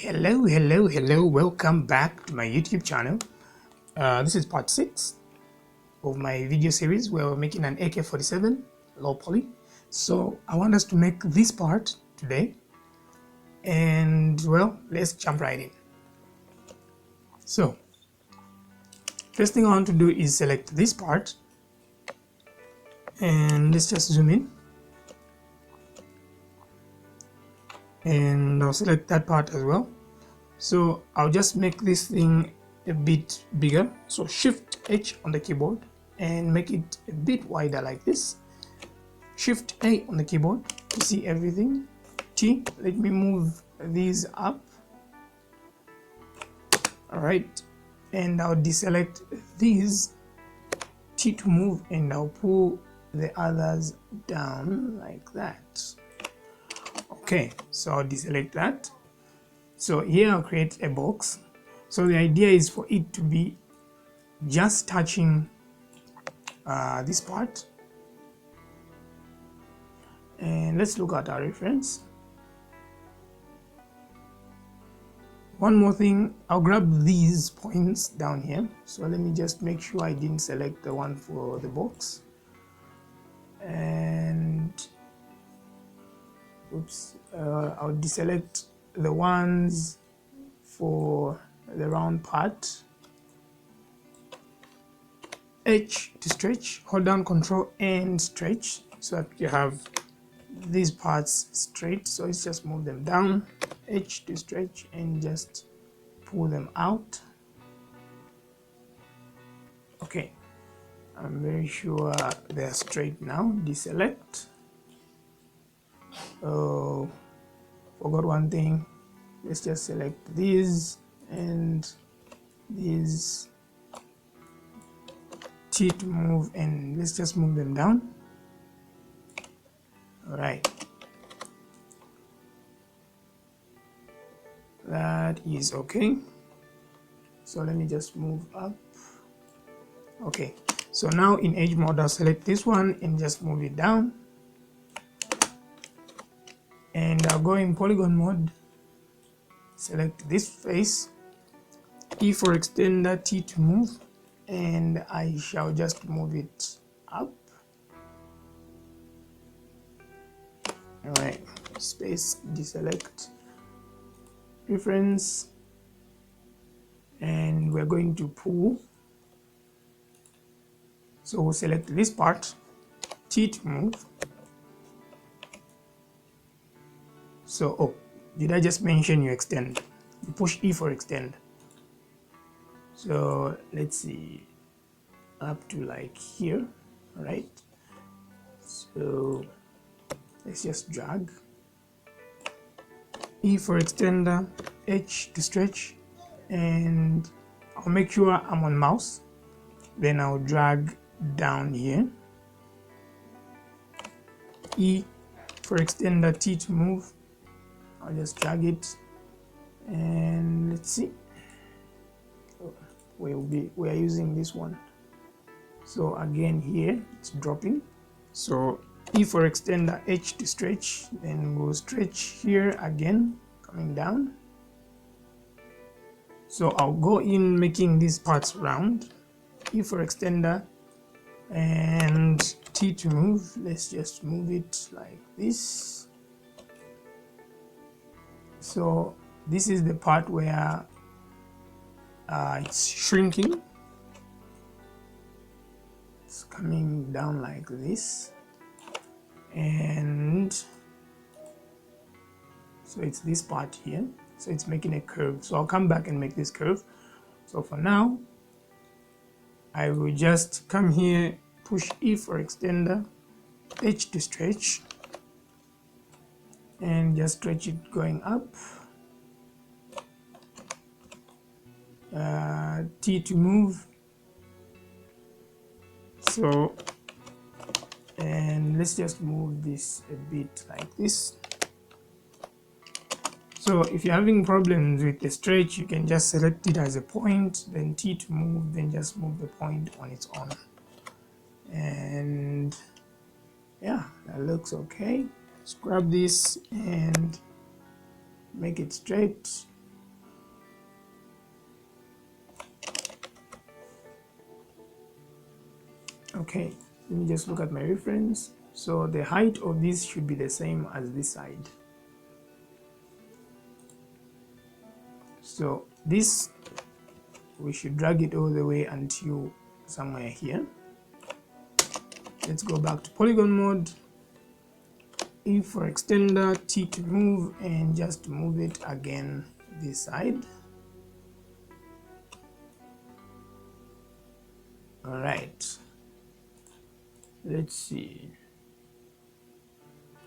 Hello, welcome back to my YouTube channel. This is part 6 of my video series where we're making an AK47 low poly. So I want us to make this part today, and well, let's jump right in. So first thing I want to do is select this part, and let's just zoom in, and I'll select that part as well. So I'll just make this thing a bit bigger, so Shift H on the keyboard and make it a bit wider like this. Shift A on the keyboard to see everything. T, let me move these up. Alright, and I'll deselect these. T to move, and I'll pull the others down like that. Okay, so I'll deselect that. So here I'll create a box. So the idea is for it to be just touching this part. And let's look at our reference. One more thing, I'll grab these points down here. So let me just make sure I didn't select the one for the box. And oops, I'll deselect the ones for the round part. H to stretch, hold down Control and stretch so that you have these parts straight. So let's just move them down. H to stretch and just pull them out. Okay, I'm very sure they're straight now. Deselect. Oh, forgot one thing. Let's just select these and these. T to move, and let's just move them down. All right, that is okay. So let me just move up. Okay, so now in edge mode I'll select this one and just move it down, and I'll go in polygon mode, select this face, E for extender, T to move, and I shall just move it up. Alright, space, deselect, reference, and we're going to pull. So we'll select this part, T to move. So, oh, did I just mention you extend? You push E for extend. So let's see, up to like here. All right, so let's just drag. E for extender, H to stretch, and I'll make sure I'm on mouse. Then I'll drag down here. E for extender, T to move. I'll just drag it, and let's see. We are using this one. So again here it's dropping. So E for extender, H to stretch, then we'll stretch here again, coming down. So I'll go in making these parts round. E for extender and T to move. Let's just move it like this. So this is the part where it's shrinking. It's coming down like this, and so it's this part here. So it's making a curve. So I'll come back and make this curve. So for now, I will just come here, push E for extender, H to stretch, and just stretch it going up. T to move. So, and let's just move this a bit like this. So if you're having problems with the stretch, you can just select it as a point, then T to move, then just move the point on its own. And yeah, that looks okay. Let's grab this and make it straight. Okay, let me just look at my reference. So the height of this should be the same as this side. So this, we should drag it all the way until somewhere here. Let's go back to polygon mode. E for extender, T to move, and just move it again this side. All right, let's see.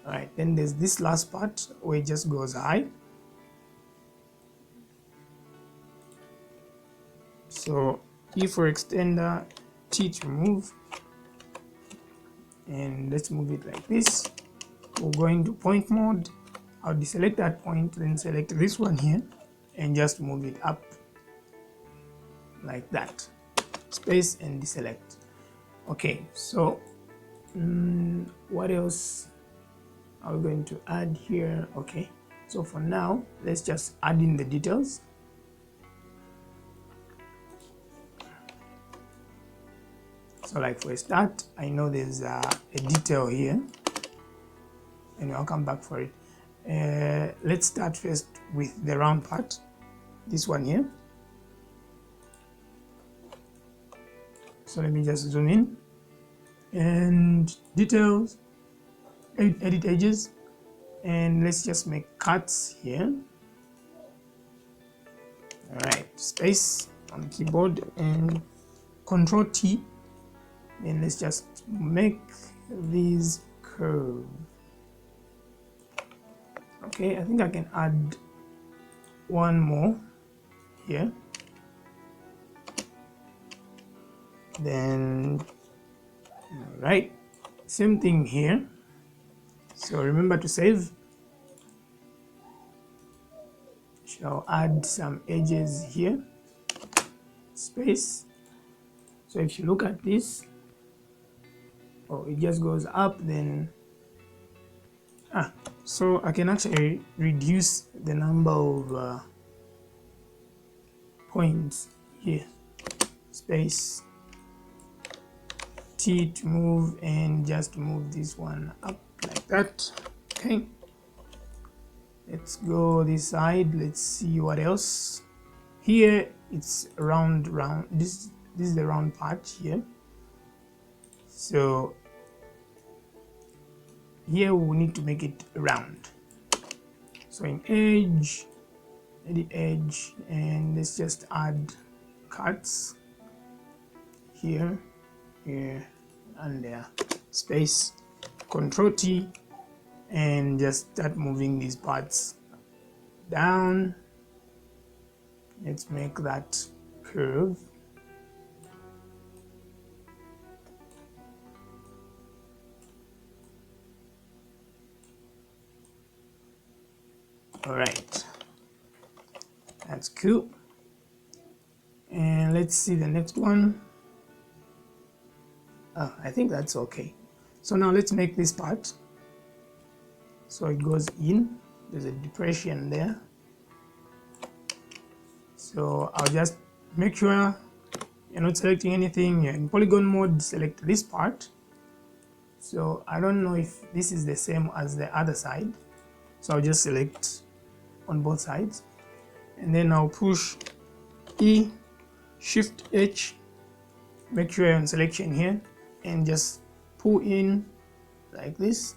All right, then there's this last part where it just goes high. So E for extender, T to move, and let's move it like this. We'll go into point mode. I'll deselect that point, then select this one here, and just move it up like that. Space and deselect. Okay, so what else are we going to add here? Okay, so for now, let's just add in the details. So like for a start, I know there's a detail here, and I'll come back for it. Let's start first with the round part, this one here. So let me just zoom in, and details, edit edges, and let's just make cuts here. All right, space on the keyboard and Control T, and let's just make these curve. Okay, I think I can add one more here. Then, all right, same thing here. So remember to save. Shall add some edges here, space. So if you look at this, oh, it just goes up, then so I can actually reduce the number of points here. Space, T to move, and just move this one up like that. Okay, let's go this side. Let's see what else. Here it's round. This is the round part here. So here we need to make it round. So in edge, edit edge, and let's just add cuts here, here, and there. Space, Control T, and just start moving these parts down. Let's make that curve. All right, that's cool. And let's see the next one. Oh, I think that's okay. So now let's make this part. So it goes in, there's a depression there. So I'll just make sure you're not selecting anything. You're in polygon mode, select this part. So I don't know if this is the same as the other side. So I'll just select on both sides, and then I'll push E, Shift H, make sure you're on selection here, and just pull in like this.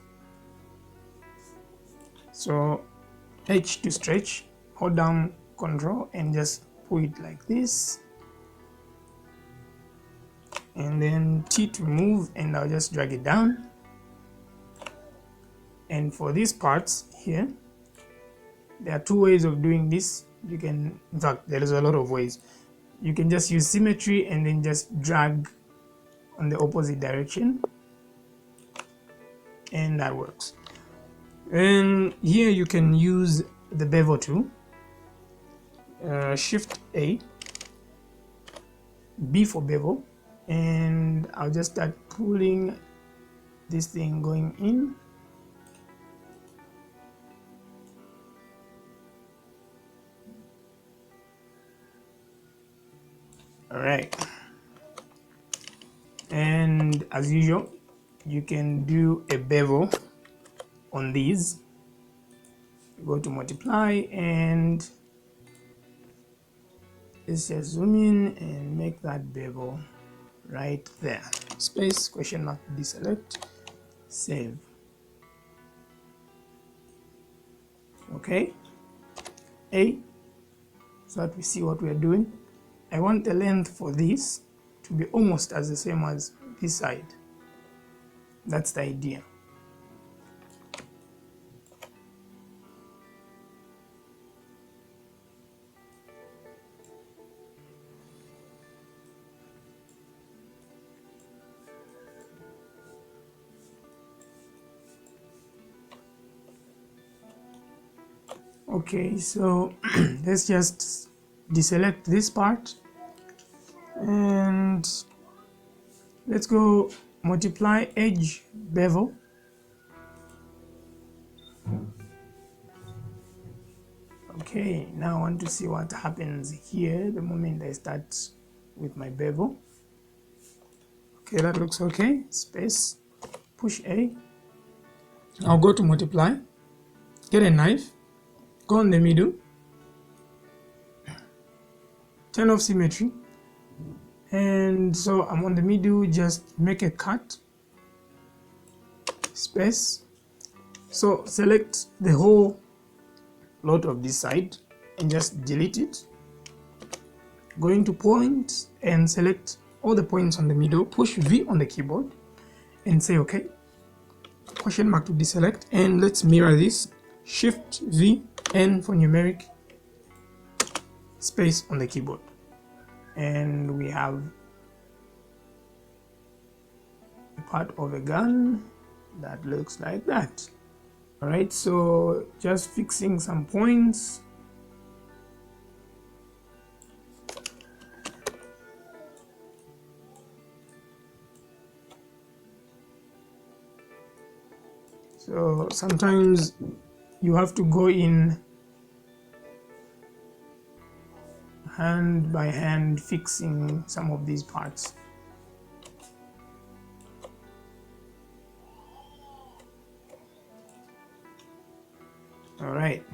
So H to stretch, hold down Control and just pull it like this, and then T to move, and I'll just drag it down. And for these parts here, there are two ways of doing this. You can, in fact, there is a lot of ways. You can just use symmetry and then just drag on the opposite direction, and that works. And here you can use the Bevel tool. Shift A, B for Bevel, and I'll just start pulling this thing going in. All right, and and as usual you can do a bevel on these. Go to multiply and let's just zoom in and make that bevel right there. Space, question mark, deselect, save. Okay, A, so that we see what we are doing. I want the length for this to be almost as the same as this side. That's the idea. Okay, so let's just deselect this part and let's go multiply edge bevel. Okay, now I want to see what happens here the moment I start with my bevel. Okay, that looks okay. Space, push A. I'll go to multiply, get a knife, go in the middle, turn off symmetry, and so I'm on the middle, just make a cut, space. So select the whole lot of this side and just delete it. Go into point and select all the points on the middle, push V on the keyboard and say okay. Question mark to deselect, and let's mirror this. Shift V N for numeric, space on the keyboard, and we have a part of a gun that looks like that. Alright, so just fixing some points. So sometimes you have to go in hand by hand fixing some of these parts. All right.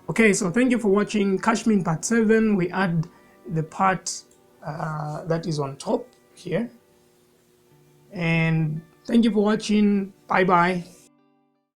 Okay, so thank you for watching Cashmin part 7. We add the part that is on top here. And thank you for watching. Bye bye.